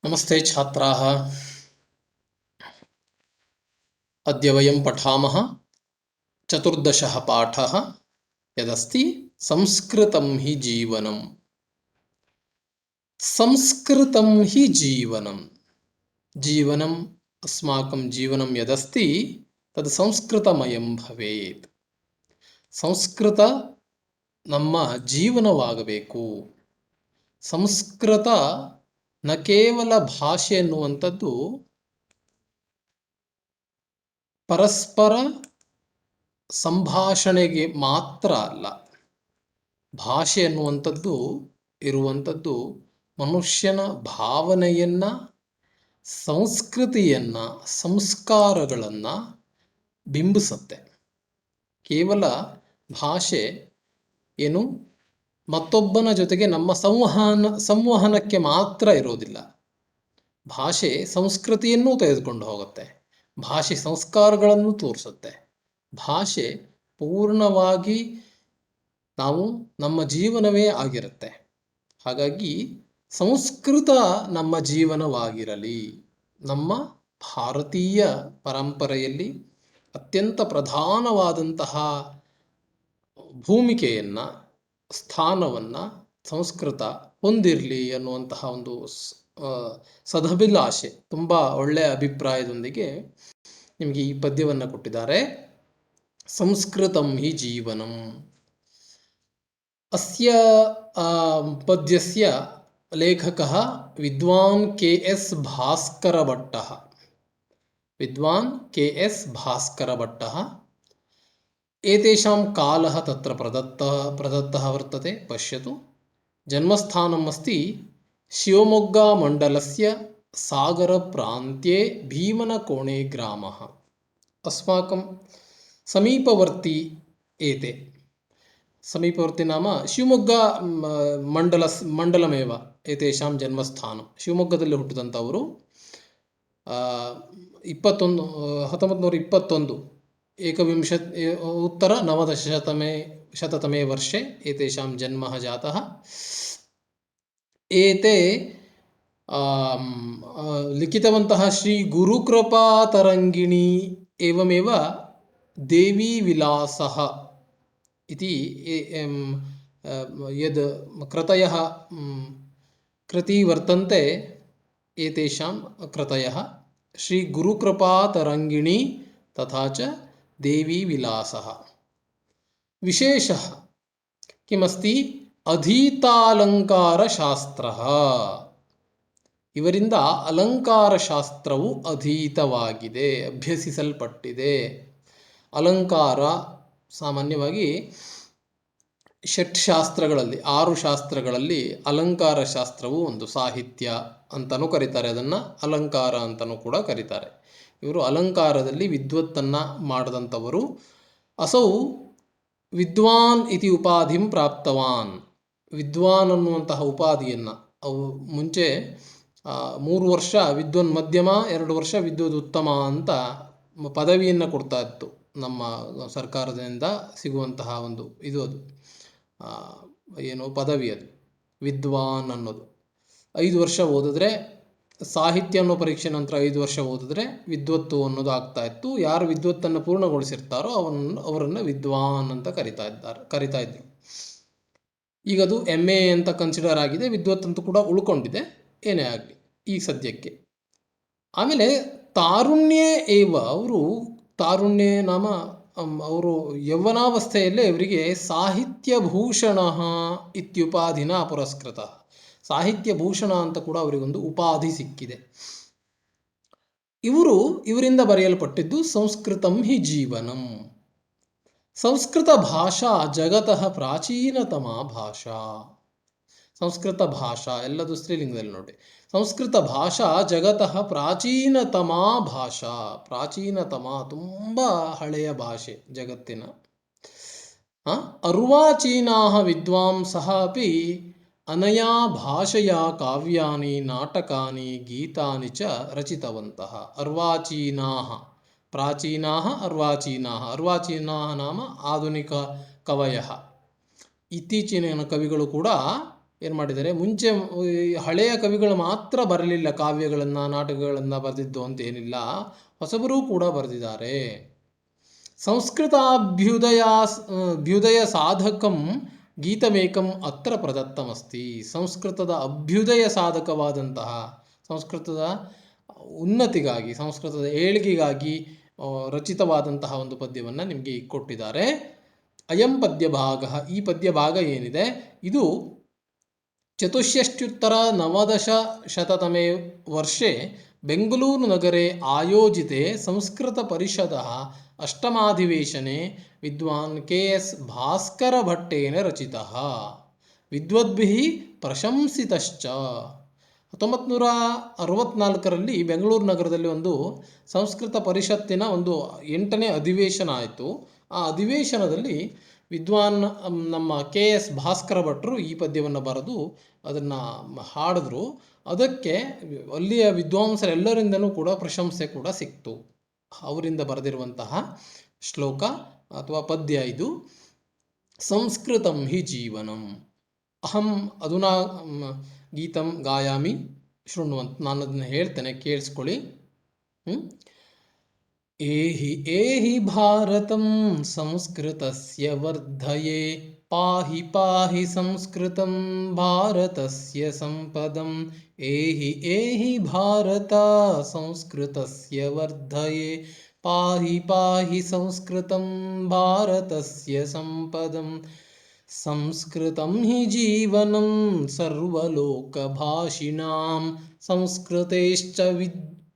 नमस्ते छात्राः। अद्य वयं पठामः चतुर्दशः पाठः यदस्ति संस्कृतं हि जीवनं। संस्कृतं हि जीवनं। जीवनम् अस्माकं जीवनं यदस्ति तद् संस्कृतमयं भवेत्। ಸಂಸ್ಕೃತ ನಮ್ಮ ಜೀವನವಾಗಬೇಕು. ಸಂಸ್ಕೃತ ನ ಕೇವಲ ಭಾಷೆ ಎನ್ನುವಂಥದ್ದು ಪರಸ್ಪರ ಸಂಭಾಷಣೆಗೆ ಮಾತ್ರ ಅಲ್ಲ. ಭಾಷೆ ಎನ್ನುವಂಥದ್ದು ಇರುವಂಥದ್ದು ಮನುಷ್ಯನ ಭಾವನೆಯನ್ನು, ಸಂಸ್ಕೃತಿಯನ್ನು, ಸಂಸ್ಕಾರಗಳನ್ನು ಬಿಂಬಿಸುತ್ತೆ. ಕೇವಲ ಭಾಷೆ ಏನು ಮತ್ತೊಬ್ಬನ ಜೊತೆಗೆ ನಮ್ಮ ಸಂವಹನಕ್ಕೆ ಮಾತ್ರ ಇರೋದಿಲ್ಲ. ಭಾಷೆ ಸಂಸ್ಕೃತಿಯನ್ನು ತೆಗೆದುಕೊಂಡು ಹೋಗುತ್ತೆ. ಭಾಷೆ ಸಂಸ್ಕಾರಗಳನ್ನು ತೋರಿಸುತ್ತೆ. ಭಾಷೆ ಪೂರ್ಣವಾಗಿ ನಮ್ಮ ಜೀವನವೇ ಆಗಿರುತ್ತೆ. ಹಾಗಾಗಿ ಸಂಸ್ಕೃತ ನಮ್ಮ ಜೀವನವಾಗಿರಲಿ. ನಮ್ಮ ಭಾರತೀಯ ಪರಂಪರೆಯಲ್ಲಿ ಅತ್ಯಂತ ಪ್ರಧಾನವಾದಂತಹ ಭೂಮಿಕೆಯನ್ನು, ಸ್ಥಾನವನ್ನು ಸಂಸ್ಕೃತ ಹೊಂದಿರಲಿ ಅನ್ನುವಂತಹ ಒಂದು ಸದಭಿಲಾಷೆ, ತುಂಬ ಒಳ್ಳೆಯ ಅಭಿಪ್ರಾಯದೊಂದಿಗೆ ನಿಮಗೆ ಈ ಪದ್ಯವನ್ನು ಕೊಟ್ಟಿದ್ದಾರೆ. ಸಂಸ್ಕೃತಂ ಹಿ ಜೀವನಂ. ಅಸ್ಯ ಪದ್ಯಸ್ಯ ಲೇಖಕಃ ವಿದ್ವಾನ್ ಕೆ.ಎಸ್. ಭಾಸ್ಕರಭಟ್ಟಃ. ವಿದ್ವಾನ್ ಕೆ.ಎಸ್. ಭಾಸ್ಕರಭಟ್ಟಃ. एतेषां कालः तत्र प्रदत्तः वर्तते. पश्यतु, जन्मस्थानम् अस्ति शिवमोग्गामण्डलस्य सागरप्रान्त्ये भीमनकोणे ग्रामः. अस्माकं समीपवर्ती एते. समीपवर्ती नाम शिवमोग्गा मण्डलमेव एतेषां जन्मस्थानं. ಶಿವಮೊಗ್ಗದಲ್ಲಿ ಹುಟ್ಟಿದಂಥವರು 1921 1919 वर्षे एतेषां जन्मः जातः. एते लिखितवन्तः श्री गुरुकृपातरङ्गिणी एवमेव देवीविलासः इति यद् कृतयः कृती वर्तन्ते. एतेषां कृतयः श्री गुरुकृपातरङ्गिणी तथा च देवीविलासः. विशेषः किमस्ति? अधीतालङ्कारशास्त्रः. ಇವರಿಂದ ಅಲಂಕಾರಶಾಸ್ತ್ರವು ಅಧೀತವಾಗಿದೆ, ಅಭ್ಯಸಿಸಲ್ಪಟ್ಟಿದೆ. ಅಲಂಕಾರ ಸಾಮಾನ್ಯವಾಗಿ ಷಟ್ಶಾಸ್ತ್ರಗಳಲ್ಲಿ, 6 ಶಾಸ್ತ್ರಗಳಲ್ಲಿ ಅಲಂಕಾರ ಶಾಸ್ತ್ರವು ಒಂದು. ಸಾಹಿತ್ಯ ಅಂತಲೂ ಕರೀತಾರೆ, ಅದನ್ನು ಅಲಂಕಾರ ಅಂತಲೂ ಕೂಡ ಕರೀತಾರೆ. ಇವರು ಅಲಂಕಾರದಲ್ಲಿ ವಿದ್ವತ್ತನ್ನು ಮಾಡಿದಂಥವರು. ಅಸೌ ವಿದ್ವಾನ್ ಇತಿ ಉಪಾಧಿಂ ಪ್ರಾಪ್ತವಾನ್. ವಿದ್ವಾನ್ ಅನ್ನುವಂತಹ ಉಪಾಧಿಯನ್ನು ಮುಂಚೆ 3 ವರ್ಷ ವಿದ್ವನ್ ಮಧ್ಯಮ, 2 ವರ್ಷ ವಿದ್ವದ್ ಉತ್ತಮ ಅಂತ ಪದವಿಯನ್ನು ಕೊಡ್ತಾ ಇತ್ತು. ನಮ್ಮ ಸರ್ಕಾರದಿಂದ ಸಿಗುವಂತಹ ಒಂದು ಇದು, ಅದು ಏನು ಪದವಿ, ಅದು ವಿದ್ವಾನ್ ಅನ್ನೋದು. 5 ವರ್ಷ ಓದಿದ್ರೆ, ಸಾಹಿತ್ಯ ಅನ್ನೋ ಪರೀಕ್ಷೆ ನಂತರ 5 ವರ್ಷ ಓದಿದ್ರೆ ವಿದ್ವತ್ತು ಅನ್ನೋದು ಆಗ್ತಾ ಇತ್ತು. ಯಾರು ವಿದ್ವತ್ತನ್ನು ಪೂರ್ಣಗೊಳಿಸಿರ್ತಾರೋ ಅವರನ್ನು ವಿದ್ವಾನ್ ಅಂತ ಕರಿತಾ ಇದ್ರು. ಈಗ ಅದು MA ಅಂತ ಕನ್ಸಿಡರ್ ಆಗಿದೆ, ವಿದ್ವತ್ತಂತೂ ಕೂಡ ಉಳ್ಕೊಂಡಿದೆ. ಏನೇ ಆಗಲಿ ಈಗ ಸದ್ಯಕ್ಕೆ. ಆಮೇಲೆ ತಾರುಣ್ಯೇ ಏವ. ತಾರುಣ್ಯ ನಾಮ ಅವರು ಯೌವನಾವಸ್ಥೆಯಲ್ಲೇ ಇವರಿಗೆ ಸಾಹಿತ್ಯಭೂಷಣ ಇತ್ಯುಪಾಧಿನ ಪುರಸ್ಕೃತ. ಸಾಹಿತ್ಯ ಭೂಷಣ ಅಂತ ಕೂಡ ಅವರಿಗೊಂದು ಉಪಾಧಿ ಸಿಕ್ಕಿದೆ. ಇವರಿಂದ ಬರೆಯಲ್ಪಟ್ಟಿದ್ದು ಸಂಸ್ಕೃತಂ ಹಿ ಜೀವನಂ. ಸಂಸ್ಕೃತ ಭಾಷಾ ಜಗತಃ ಪ್ರಾಚೀನತಮ ಭಾಷಾ. ಸಂಸ್ಕೃತ ಭಾಷಾ ಎಲ್ಲದು ಸ್ತ್ರೀಲಿಂಗದಲ್ಲಿ ನೋಡಿ. ಸಂಸ್ಕೃತ ಭಾಷಾ ಜಗತಃ ಪ್ರಾಚೀನತಮ ಭಾಷಾ. ಪ್ರಾಚೀನತಮ, ತುಂಬ ಹಳೆಯ ಭಾಷೆ ಜಗತ್ತಿನ. ಅರ್ವಾಚೀನಾ ವಿದ್ವಾಂಸಃ ಅಪಿ ಅನಯಾ ಭಾಷೆಯ ಕಾವ್ಯಾನಿ ನಾಟಕಾನಿ ಗೀತಾನಿ ಚ ರಚಿತವಂತಹ. ಅರ್ವಾಚೀನಾಃ, ಪ್ರಾಚೀನಾಃ ಅರ್ವಾಚೀನಾಃ. ಅರ್ವಾಚೀನಾಃ ನಾಮ ಆಧುನಿಕ ಕವಯಃ. ಇತ್ತೀಚಿನ ಕವಿಗಳು ಕೂಡ ಏನು ಮಾಡಿದ್ದಾರೆ, ಮುಂಚೆ ಈ ಹಳೆಯ ಕವಿಗಳು ಮಾತ್ರ ಬರಲಿಲ್ಲ, ಕಾವ್ಯಗಳನ್ನು ನಾಟಕಗಳನ್ನು ಬರೆದಿದ್ದು ಅಂತ ಏನಿಲ್ಲ, ಹೊಸಬರೂ ಕೂಡ ಬರೆದಿದ್ದಾರೆ. ಸಂಸ್ಕೃತಾಭ್ಯುದಯ ಸಾಧಕಂ ಗೀತಮೇಕಂ ಅತ್ರ ಪ್ರದತ್ತಮಸ್ತಿ. ಸಂಸ್ಕೃತದ ಅಭ್ಯುದಯ ಸಾಧಕವಾದಂತಹ, ಸಂಸ್ಕೃತದ ಉನ್ನತಿಗಾಗಿ, ಸಂಸ್ಕೃತದ ಏಳಿಗೆಗಾಗಿ ರಚಿತವಾದಂತಹ ಒಂದು ಪದ್ಯವನ್ನು ನಿಮಗೆ ಕೊಟ್ಟಿದ್ದಾರೆ. ಅಯಂ ಪದ್ಯಭಾಗ, ಈ ಪದ್ಯಭಾಗ ಏನಿದೆ ಇದು ಚತುಷ್ಷಷ್ಟ್ಯುತ್ತರ ನವದಶಶತತಮೇ ವರ್ಷೆ ಬೆಂಗಳೂರು ನಗರೆ ಆಯೋಜಿತೆ ಸಂಸ್ಕೃತ ಪರಿಷದಃ ಅಷ್ಟಮಾಧಿವೇಶನೆ ವಿದ್ವಾನ್ ಕೆ.ಎಸ್. ಭಾಸ್ಕರ ಭಟ್ಟೇನ ರಚಿತಃ ವಿದ್ವದ್ಭಿಃ ಪ್ರಶಂಸಿತಶ್ಚ. 1964ರಲ್ಲಿ ಬೆಂಗಳೂರು ನಗರದಲ್ಲಿ ಒಂದು ಸಂಸ್ಕೃತ ಪರಿಷತ್ತಿನ ಒಂದು 8ನೇ ಅಧಿವೇಶನ ಆಯಿತು. ಆ ಅಧಿವೇಶನದಲ್ಲಿ ವಿದ್ವಾನ್ ನಮ್ಮ ಕೆ.ಎಸ್. ಭಾಸ್ಕರ ಭಟ್ರು ಈ ಪದ್ಯವನ್ನು ಬರೆದು ಅದನ್ನು ಹಾಡಿದ್ರು. ಅದಕ್ಕೆ ಅಲ್ಲಿಯ ವಿದ್ವಾಂಸರೆಲ್ಲರಿಂದಲೂ ಕೂಡ ಪ್ರಶಂಸೆ ಕೂಡ ಸಿಕ್ತು. ಅವರಿಂದ ಬರೆದಿರುವಂತಹ ಶ್ಲೋಕ ಅಥವಾ ಪದ್ಯ ಇದು. ಸಂಸ್ಕೃತಂ ಹಿ ಜೀವನಂ. ಅಹಂ ಅಧುನಾ ಗೀತಂ ಗಾಯಾಮಿ ಶೃಣ್ವಂತ. ನಾನು ಅದನ್ನು ಹೇಳ್ತೇನೆ, ಕೇಳಿಸ್ಕೊಳ್ಳಿ. ಏಹಿ ಏಹಿ ಭಾರತಂ ಸಂಸ್ಕೃತಸ್ಯ ವರ್ಧಯೇ ಪಾಹಿ ಪಾಹಿ ಸಂಸ್ಕೃತಂ ಭಾರತಸ್ಯ ಸಂಪದಂ. ಏಹಿ ಏಹಿ ಭಾರತ ಸಂಸ್ಕೃತಸ್ಯ ವರ್ಧಯೇ ಪಾಹಿ ಪಾಹಿ ಸಂಸ್ಕೃತಂ ಭಾರತಸ್ಯ ಸಂಪದಂ. ಸಂಸ್ಕೃತಂ ಹಿ ಜೀವನಂ ಸರ್ವಲೋಕಭಾಷಿಣಾಂ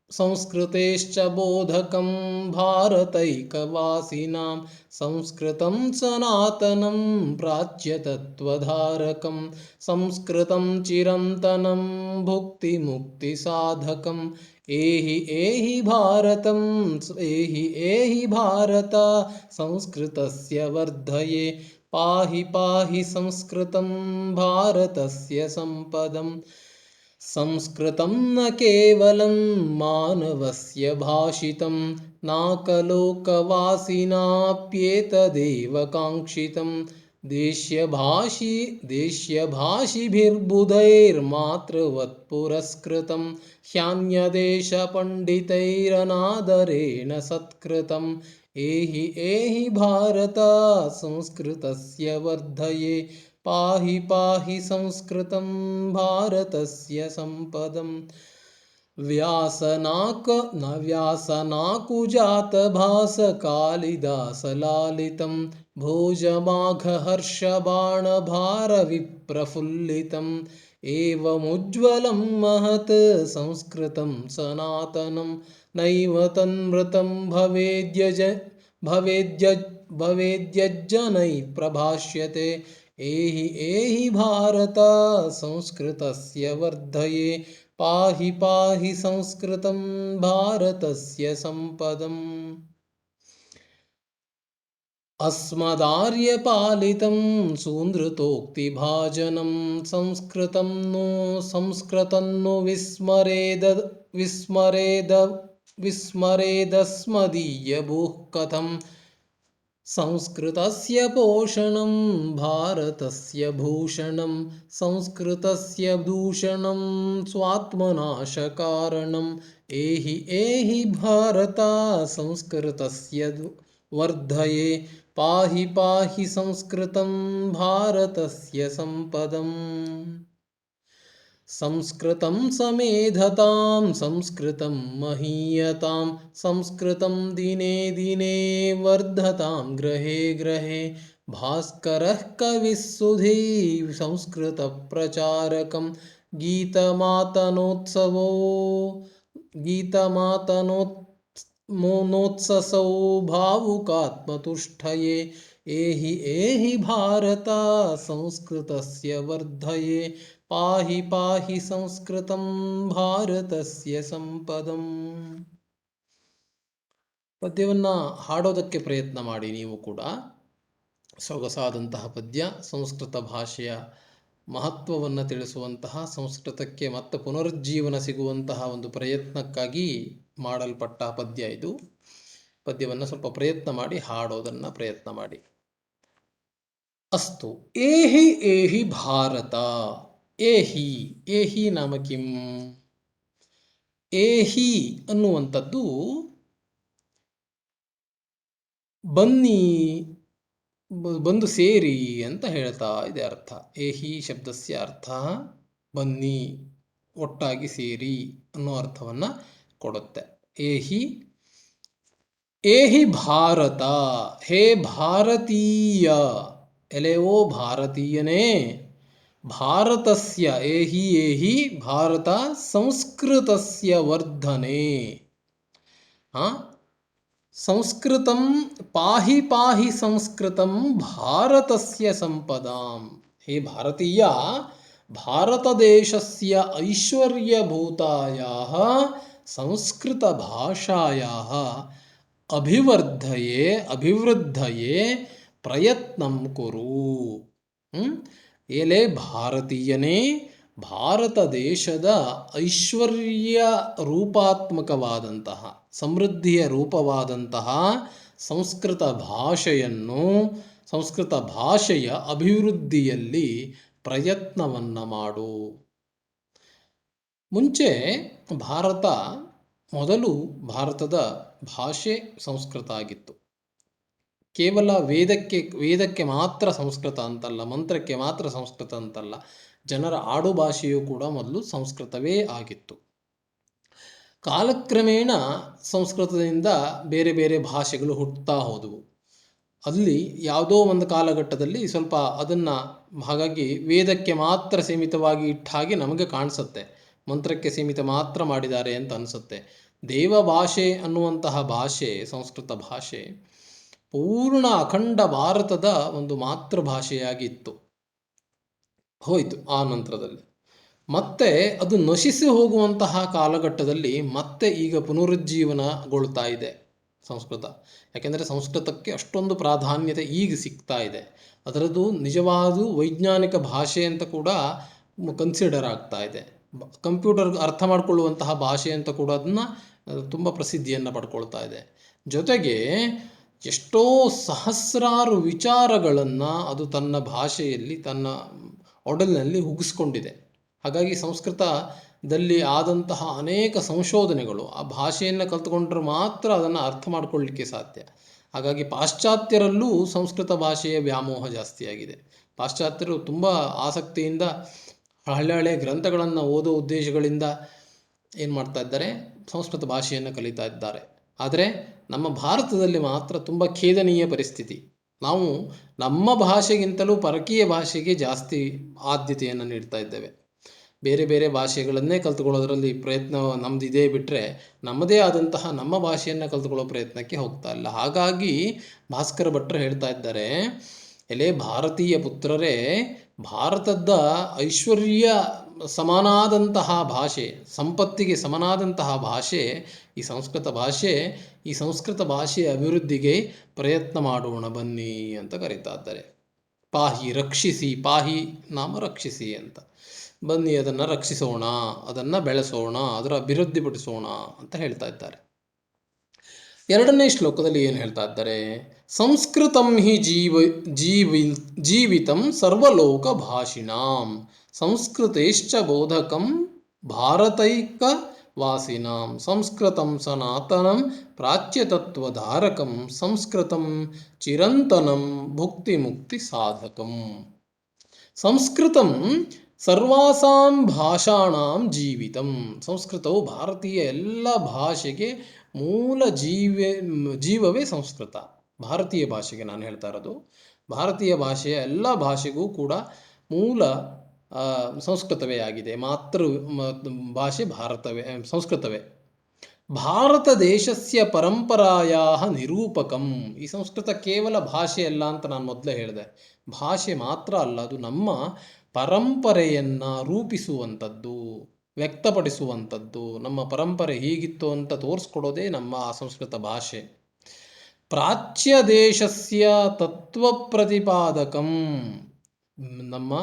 ಸಂಸ್ಕೃತೇಶ್ಚ ಬೋಧಕಂ ಭಾರತೈಕವಾಸಿನಾಂ. ಸಂಸ್ಕೃತಂ ಸನಾತನಂ ಪ್ರಾಚ್ಯತತ್ವಧಾರಕಂ. ಸಂಸ್ಕೃತಂ ಚಿರಂತನಂ ಭುಕ್ತಿಮುಕ್ತಿಸಾಧಕಂ. ಏಹಿ ಏಹಿ ಭಾರತಂ ಏಹಿ ಏಹಿ ಭಾರತ ಸಂಸ್ಕೃತಸ್ಯ ವರ್ಧಯೇ ಪಾಹಿ ಪಾಹಿ ಸಂಸ್ಕೃತಂ ಭಾರತಸ್ಯ ಸಂಪದಂ. ಸಂಸ್ಕೃತಂ ನ ಕೇವಲಂ ಮಾನವಸ್ಯ ಭಾಷಿತಂ ನಾಕಲೋಕವಾಸಿನಾಪ್ಯೇತದೇವ ಕಾಂಕ್ಷಿತಂ. ದೇಶ್ಯಭಾಷಿಭಿರ್ಬುಧೈರ್ಮಾತೃವತ್ ಪುರಸ್ಕೃತಂ ಹ್ಯಾನ್ಯದೇಶಪಂಡಿತೈರನಾದರೇಣ ಸತ್ಕೃತಂ. ಏಹಿ ಏಹಿ ಭಾರತ ಸಂಸ್ಕೃತಸ್ಯ ವರ್ಧಯೇ ಪಾಹಿ ಪಾಹಿ ಸಂಸ್ಕೃತಂ ಭಾರತಸ್ಯ ಸಂಪದಂ. ವ್ಯಾಸನಾಕುಜಾತಭಾಸಕಾಳಿದಾಸಲಾಲಿತಂ ಭೋಜಮಾಘಹರ್ಷಬಾಣಭಾರವಿಪ್ರಫುಲ್ಲಿತಂ. ಏವಮುಜ್ವಲಂ ಮಹತ್ ಸಂಸ್ಕೃತಂ ಸನಾತನಂ ನೈವ ತನ್ಮೃತಂ ಭವೇದ್ಯಜ್ಜನೈ ಪ್ರಭಾಷ್ಯತೆ. ಏಹಿ ಏಹಿ ಭಾರತ ಸಂಸ್ಕೃತಸ್ಯ ವರ್ಧಯೇ ಪಾಹಿ ಪಾಹಿ ಸಂಸ್ಕೃತಂ ಭಾರತಸ್ಯ ಸಂಪದಂ. ಅಸ್ಮದಾರ್ಯಪಾಲಿತಂ ಸೂನೃತೋಕ್ತಿಭಾಜನಂ ಸಂಸ್ಕೃತಂ ನು ವಿಸ್ಮರೇದಸ್ಮದೀಯಭೂಃ ಕಥಂ. ಸಂಸ್ಕೃತಸ್ಯ ಪೋಷಣಂ ಭಾರತಸ್ಯ ಭೂಷಣಂ ಸಂಸ್ಕೃತಸ್ಯ ದೂಷಣಂ ಸ್ವಾತ್ಮನಾಶಕಾರಣಂ. ಏಹಿ ಏಹಿ ಭಾರತ ಸಂಸ್ಕೃತಸ್ಯ ವರ್ಧಯೇ ಪಾಹಿ ಪಾಹಿ ಸಂಸ್ಕೃತಂ ಭಾರತಸ್ಯ ಸಂಪದಂ. ಸಂಸ್ಕೃತಂ ಸಮೇಧತಾಂ ಸಂಸ್ಕೃತಂ ಮಹೀಯತಾಂ ಸಂಸ್ಕೃತಂ ದಿನೇ ದಿನೇ ವರ್ಧತಾಂ ಗೃಹೇ ಗೃಹೇ. ಭಾಸ್ಕರಃ ಕವಿಃ ಸುಧೀ ಸಂಸ್ಕೃತ ಪ್ರಚಾರಕಂ ಗೀತಮಾತನೋತ್ಸಸೌ ಭಾವುಕಾತ್ಮತುಷ್ಠಯೇ. ಏಹಿ ಏಹಿ ಭಾರತ ಸಂಸ್ಕೃತಸ್ಯ ವರ್ಧಯೇ ಪಾಹಿ ಪಾಹಿ ಸಂಸ್ಕೃತಂ ಭಾರತಸ್ಯ ಸಂಪದಂ. ಪದ್ಯವನ್ನು ಹಾಡೋದಕ್ಕೆ ಪ್ರಯತ್ನ ಮಾಡಿ ನೀವು ಕೂಡ. ಸೊಗಸಾದಂತಹ ಪದ್ಯ, ಸಂಸ್ಕೃತ ಭಾಷೆಯ ಮಹತ್ವವನ್ನು ತಿಳಿಸುವಂತಹ, ಸಂಸ್ಕೃತಕ್ಕೆ ಮತ್ತೆ ಪುನರುಜ್ಜೀವನ ಸಿಗುವಂತಹ ಒಂದು ಪ್ರಯತ್ನಕ್ಕಾಗಿ ಮಾಡಲ್ಪಟ್ಟ ಪದ್ಯ ಇದು. ಪದ್ಯವನ್ನು ಸ್ವಲ್ಪ ಪ್ರಯತ್ನ ಮಾಡಿ ಹಾಡೋದನ್ನು ಪ್ರಯತ್ನ ಮಾಡಿ. ಅಸ್ತು. ಏಹಿ ಏಹಿ ಭಾರತ. ಏಹಿ ಏಹಿ ನಾಮ ಕಿಂ? ಏಹಿ ಅನ್ನುವಂಥದ್ದು ಬನ್ನಿ, ಬಂದು ಸೇರಿ ಅಂತ ಹೇಳ್ತಾ ಇದೆ ಅರ್ಥ. ಏಹಿ ಶಬ್ದಸ್ಯ ಅರ್ಥ ಬನ್ನಿ, ಒಟ್ಟಾಗಿ ಸೇರಿ ಅನ್ನೋ ಅರ್ಥವನ್ನು ಕೊಡುತ್ತೆ. ಏಹಿ ಏಹಿ ಭಾರತ, ಹೇ ಭಾರತೀಯ, ಎಲೆವೋ ಭಾರತೀಯನೇ, ಭಾರತಸ್ಯ ಏಹಿ ಏಹಿ ಭಾರತ ಸಂಸ್ಕೃತಸ್ಯ ವರ್ಧನೆ. ಸಂಸ್ಕೃತಂ ಪಾಹಿ ಪಾಹಿ ಸಂಸ್ಕೃತಂ ಭಾರತಸ್ಯ ಸಂಪದಾಂ. ಹೇ ಭಾರತೀಯ, ಭಾರತದೇಶಸ್ಯ ಐಶ್ವರ್ಯಭೂತಾಯಾಃ ಸಂಸ್ಕೃತಭಾಷಾಯಾಃ ಅಭಿವೃದ್ಧಯೇ ಪ್ರಯತ್ನಂ ಕುರು. ಎಲೆ ಭಾರತೀಯನೇ, ಭಾರತ ದೇಶದ ಐಶ್ವರ್ಯ ರೂಪಾತ್ಮಕವಾದಂತಹ, ಸಮೃದ್ಧಿಯ ರೂಪವಾದಂತಹ ಸಂಸ್ಕೃತ ಭಾಷೆಯನ್ನು, ಸಂಸ್ಕೃತ ಭಾಷೆಯ ಅಭಿವೃದ್ಧಿಯಲ್ಲಿ ಪ್ರಯತ್ನವನ್ನು ಮಾಡು. ಮುಂಚೆ ಮೊದಲು ಭಾರತದ ಭಾಷೆ ಸಂಸ್ಕೃತ ಆಗಿತ್ತು. ಕೇವಲ ವೇದಕ್ಕೆ ಮಾತ್ರ ಸಂಸ್ಕೃತ ಅಂತಲ್ಲ, ಮಂತ್ರಕ್ಕೆ ಮಾತ್ರ ಸಂಸ್ಕೃತ ಅಂತಲ್ಲ, ಜನರ ಆಡು ಭಾಷೆಯೂ ಕೂಡ ಮೊದಲು ಸಂಸ್ಕೃತವೇ ಆಗಿತ್ತು. ಕಾಲಕ್ರಮೇಣ ಸಂಸ್ಕೃತದಿಂದ ಬೇರೆ ಬೇರೆ ಭಾಷೆಗಳು ಹುಟ್ಟುತ್ತಾ ಹೋದವು. ಅಲ್ಲಿ ಯಾವುದೋ ಒಂದು ಕಾಲಘಟ್ಟದಲ್ಲಿ ಸ್ವಲ್ಪ ಅದನ್ನು, ಹಾಗಾಗಿ ವೇದಕ್ಕೆ ಮಾತ್ರ ಸೀಮಿತವಾಗಿ ಇಟ್ಟ ಹಾಗೆ ನಮಗೆ ಕಾಣಿಸುತ್ತೆ, ಮಂತ್ರಕ್ಕೆ ಸೀಮಿತ ಮಾತ್ರ ಮಾಡಿದ್ದಾರೆ ಅಂತ ಅನಿಸುತ್ತೆ. ದೇವ ಭಾಷೆ ಅನ್ನುವಂತಹ ಭಾಷೆ, ಸಂಸ್ಕೃತ ಭಾಷೆ ಪೂರ್ಣ ಅಖಂಡ ಭಾರತದ ಒಂದು ಮಾತೃಭಾಷೆಯಾಗಿತ್ತು, ಹೋಯಿತು ಆ ನಂತರದಲ್ಲಿ. ಮತ್ತೆ ಅದು ನಶಿಸಿ ಹೋಗುವಂತಹ ಕಾಲಘಟ್ಟದಲ್ಲಿ ಮತ್ತೆ ಈಗ ಪುನರುಜ್ಜೀವನಗೊಳ್ತಾ ಇದೆ ಸಂಸ್ಕೃತ. ಯಾಕೆಂದರೆ ಸಂಸ್ಕೃತಕ್ಕೆ ಅಷ್ಟೊಂದು ಪ್ರಾಧಾನ್ಯತೆ ಈಗ ಸಿಗ್ತಾ ಇದೆ. ಅದರದ್ದು ನಿಜವಾದ ವೈಜ್ಞಾನಿಕ ಭಾಷೆ ಅಂತ ಕೂಡ ಕನ್ಸಿಡರ್ ಆಗ್ತಾ ಇದೆ. ಕಂಪ್ಯೂಟರ್ ಅರ್ಥ ಮಾಡಿಕೊಳ್ಳುವಂತಹ ಭಾಷೆ ಅಂತ ಕೂಡ ಅದನ್ನು ತುಂಬ ಪ್ರಸಿದ್ಧಿಯನ್ನು ಪಡ್ಕೊಳ್ತಾ ಇದೆ. ಜೊತೆಗೆ ಎಷ್ಟೋ ಸಹಸ್ರಾರು ವಿಚಾರಗಳನ್ನು ಅದು ತನ್ನ ಭಾಷೆಯಲ್ಲಿ, ತನ್ನ ಒಡಲಿನಲ್ಲಿ ಹುಗಿಸ್ಕೊಂಡಿದೆ. ಹಾಗಾಗಿ ಸಂಸ್ಕೃತದಲ್ಲಿ ಆದಂತಹ ಅನೇಕ ಸಂಶೋಧನೆಗಳು ಆ ಭಾಷೆಯನ್ನು ಕಲ್ತ್ಕೊಂಡ್ರೆ ಮಾತ್ರ ಅದನ್ನು ಅರ್ಥ ಮಾಡಿಕೊಳ್ಳಲಿಕ್ಕೆ ಸಾಧ್ಯ. ಹಾಗಾಗಿ ಪಾಶ್ಚಾತ್ಯರಲ್ಲೂ ಸಂಸ್ಕೃತ ಭಾಷೆಯ ವ್ಯಾಮೋಹ ಜಾಸ್ತಿಯಾಗಿದೆ. ಪಾಶ್ಚಾತ್ಯರು ತುಂಬ ಆಸಕ್ತಿಯಿಂದ ಹಳೆ ಗ್ರಂಥಗಳನ್ನು ಓದೋ ಉದ್ದೇಶಗಳಿಂದ ಏನು ಮಾಡ್ತಾ ಇದ್ದಾರೆ, ಸಂಸ್ಕೃತ ಭಾಷೆಯನ್ನು ಕಲಿತಾ ಇದ್ದಾರೆ. ಆದರೆ ನಮ್ಮ ಭಾರತದಲ್ಲಿ ಮಾತ್ರ ತುಂಬ ಖೇದನೀಯ ಪರಿಸ್ಥಿತಿ. ನಾವು ನಮ್ಮ ಭಾಷೆಗಿಂತಲೂ ಪರಕೀಯ ಭಾಷೆಗೆ ಜಾಸ್ತಿ ಆದ್ಯತೆಯನ್ನು ನೀಡ್ತಾ ಇದ್ದೇವೆ. ಬೇರೆ ಬೇರೆ ಭಾಷೆಗಳನ್ನೇ ಕಲ್ತ್ಕೊಳ್ಳೋದ್ರಲ್ಲಿ ಪ್ರಯತ್ನ ನಮ್ಮದಿದೆ ಬಿಟ್ಟರೆ, ನಮ್ಮದೇ ಆದಂತಹ ನಮ್ಮ ಭಾಷೆಯನ್ನು ಕಲ್ತ್ಕೊಳ್ಳೋ ಪ್ರಯತ್ನಕ್ಕೆ ಹೋಗ್ತಾ ಇಲ್ಲ. ಹಾಗಾಗಿ ಭಾಸ್ಕರ ಭಟ್ರು ಹೇಳ್ತಾ ಇದ್ದಾರೆ, ಎಲೆ ಭಾರತೀಯ ಪುತ್ರರೇ, ಭಾರತದ ಐಶ್ವರ್ಯ ಸಮನಾದಂತಹ ಭಾಷೆ, ಸಂಪತ್ತಿಗೆ ಸಮನಾದಂತಹ ಭಾಷೆ ಈ ಸಂಸ್ಕೃತ ಭಾಷೆ. ಈ ಸಂಸ್ಕೃತ ಭಾಷೆಯ ಅಭಿವೃದ್ಧಿಗೆ ಪ್ರಯತ್ನ ಮಾಡೋಣ ಬನ್ನಿ ಅಂತ ಕರೀತಾ ಇದ್ದಾರೆ. ಪಾಹಿ ರಕ್ಷಿಸಿ, ಪಾಹಿ ನಾಮ ರಕ್ಷಿಸಿ ಅಂತ. ಬನ್ನಿ ಅದನ್ನು ರಕ್ಷಿಸೋಣ, ಅದನ್ನು ಬೆಳೆಸೋಣ, ಅದರ ಅಭಿವೃದ್ಧಿಪಡಿಸೋಣ ಅಂತ ಹೇಳ್ತಾ ಇದ್ದಾರೆ. ಎರಡನೇ ಶ್ಲೋಕದಲ್ಲಿ ಏನು ಹೇಳ್ತಾ ಇದ್ದಾರೆ, ಸಂಸ್ಕೃತಂ ಹಿ ಜೀವಿತಂ ಸರ್ವಲೋಕ ಭಾಷಿಣಾಂ ಸಂಸ್ಕೃತೇಶ್ಚ ಬೋಧಕಂ ಭಾರತೈಕ ವಾಸಿನಾಂ ಸಂಸ್ಕೃತಂ ಸನಾತನಂ ಪ್ರಾಚ್ಯತತ್ವಧಾರಕಂ ಸಂಸ್ಕೃತಂ ಚಿರಂತನಂ ಭುಕ್ತಿ ಮುಕ್ತಿ ಸಾಧಕಂ. ಸಂಸ್ಕೃತಂ ಸರ್ವಾಸಾಂ ಭಾಷಾಣಾಂ ಜೀವಿತಂ. ಸಂಸ್ಕೃತವು ಭಾರತೀಯ ಎಲ್ಲ ಭಾಷೆಗೆ ಮೂಲ ಜೀವವೇ ಸಂಸ್ಕೃತ. ಭಾರತೀಯ ಭಾಷೆಗೆ ನಾನು ಹೇಳ್ತಾ ಇರೋದು, ಭಾರತೀಯ ಭಾಷೆಯ ಎಲ್ಲ ಭಾಷೆಗೂ ಕೂಡ ಮೂಲ ಸಂಸ್ಕೃತವೇ ಆಗಿದೆ. ಮಾತೃ ಭಾಷೆ ಸಂಸ್ಕೃತವೇ. ಭಾರತ ದೇಶಸ್ಯ ಪರಂಪರಾಯಾ ನಿರೂಪಕಂ. ಈ ಸಂಸ್ಕೃತ ಕೇವಲ ಭಾಷೆ ಅಲ್ಲ ಅಂತ ನಾನು ಮೊದಲೇ ಹೇಳಿದೆ. ಭಾಷೆ ಮಾತ್ರ ಅಲ್ಲ, ಅದು ನಮ್ಮ ಪರಂಪರೆಯನ್ನು ರೂಪಿಸುವಂಥದ್ದು, ವ್ಯಕ್ತಪಡಿಸುವಂಥದ್ದು. ನಮ್ಮ ಪರಂಪರೆ ಹೀಗಿತ್ತು ಅಂತ ತೋರಿಸ್ಕೊಡೋದೇ ನಮ್ಮ ಸಂಸ್ಕೃತ ಭಾಷೆ. ಪ್ರಾಚ್ಯ ದೇಶಸ್ಯ ತತ್ವ ಪ್ರತಿಪಾದಕಂ. ನಮ್ಮ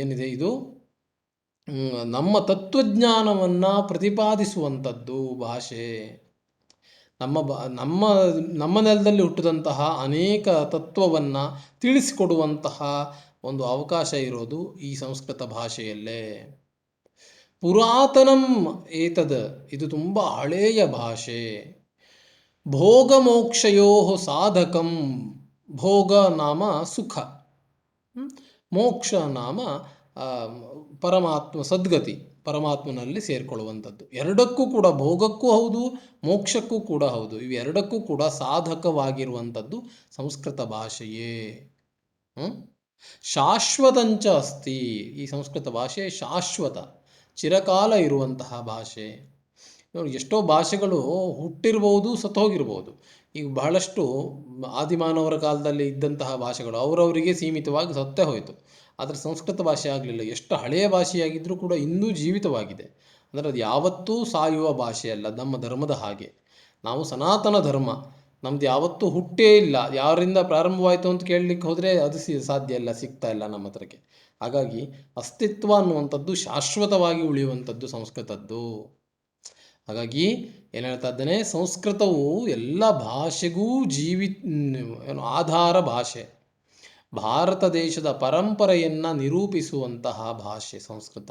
ಏನಿದೆ ಇದು ನಮ್ಮ ತತ್ವಜ್ಞಾನವನ್ನು ಪ್ರತಿಪಾದಿಸುವಂಥದ್ದು ಭಾಷೆ. ನಮ್ಮ ನೆಲದಲ್ಲಿ ಹುಟ್ಟಿದಂತಹ ಅನೇಕ ತತ್ವವನ್ನು ತಿಳಿಸಿಕೊಡುವಂತಹ ಒಂದು ಅವಕಾಶ ಇರೋದು ಈ ಸಂಸ್ಕೃತ ಭಾಷೆಯಲ್ಲೇ. ಪುರಾತನಂ ಏತದ್, ಇದು ತುಂಬ ಹಳೆಯ ಭಾಷೆ. ಭೋಗಮೋಕ್ಷಯೋ ಸಾಧಕಂ, ಭೋಗ ನಾಮ ಸುಖ, ಮೋಕ್ಷ ನಾಮ ಪರಮಾತ್ಮ ಸದ್ಗತಿ, ಪರಮಾತ್ಮನಲ್ಲಿ ಸೇರಿಕೊಳ್ಳುವಂಥದ್ದು. ಎರಡಕ್ಕೂ ಕೂಡ, ಭೋಗಕ್ಕೂ ಹೌದು ಮೋಕ್ಷಕ್ಕೂ ಕೂಡ ಹೌದು, ಇವೆರಡಕ್ಕೂ ಕೂಡ ಸಾಧಕವಾಗಿರುವಂಥದ್ದು ಸಂಸ್ಕೃತ ಭಾಷೆಯೇ. ಶಾಶ್ವತಂಚ ಅಸ್ತಿ, ಈ ಸಂಸ್ಕೃತ ಭಾಷೆ ಶಾಶ್ವತ, ಚಿರಕಾಲ ಇರುವಂತಹ ಭಾಷೆ. ನೋಡಿ, ಎಷ್ಟೋ ಭಾಷೆಗಳು ಹುಟ್ಟಿರ್ಬೋದು, ಸತ್ತೋಗಿರ್ಬೋದು. ಈಗ ಬಹಳಷ್ಟು ಆದಿಮಾನವರ ಕಾಲದಲ್ಲಿ ಇದ್ದಂತಹ ಭಾಷೆಗಳು ಅವರವರಿಗೆ ಸೀಮಿತವಾಗಿ ಸತ್ತೇ ಹೋಯಿತು. ಆದರೆ ಸಂಸ್ಕೃತ ಭಾಷೆ ಆಗಲಿಲ್ಲ. ಎಷ್ಟು ಹಳೆಯ ಭಾಷೆಯಾಗಿದ್ದರೂ ಕೂಡ ಇನ್ನೂ ಜೀವಿತವಾಗಿದೆ. ಅಂದರೆ ಅದು ಯಾವತ್ತೂ ಸಾಯುವ ಭಾಷೆಯಲ್ಲ, ನಮ್ಮ ಧರ್ಮದ ಹಾಗೆ. ನಾವು ಸನಾತನ ಧರ್ಮ, ನಮ್ದು ಯಾವತ್ತೂ ಹುಟ್ಟೇ ಇಲ್ಲ. ಯಾರಿಂದ ಪ್ರಾರಂಭವಾಯಿತು ಅಂತ ಕೇಳಲಿಕ್ಕೆ ಹೋದರೆ ಅದು ಸಾಧ್ಯ ಇಲ್ಲ, ಸಿಗ್ತಾ ಇಲ್ಲ ನಮ್ಮ ಹತ್ರಕ್ಕೆ. ಹಾಗಾಗಿ ಅಸ್ತಿತ್ವ ಅನ್ನುವಂಥದ್ದು ಶಾಶ್ವತವಾಗಿ ಉಳಿಯುವಂಥದ್ದು ಸಂಸ್ಕೃತದ್ದು. ಹಾಗಾಗಿ ಏನು ಹೇಳ್ತಾ ಇದ್ದಾನೆ, ಸಂಸ್ಕೃತವು ಎಲ್ಲ ಭಾಷೆಗೂ ಆಧಾರ ಭಾಷೆ. ಭಾರತ ದೇಶದ ಪರಂಪರೆಯನ್ನು ನಿರೂಪಿಸುವಂತಹ ಭಾಷೆ ಸಂಸ್ಕೃತ.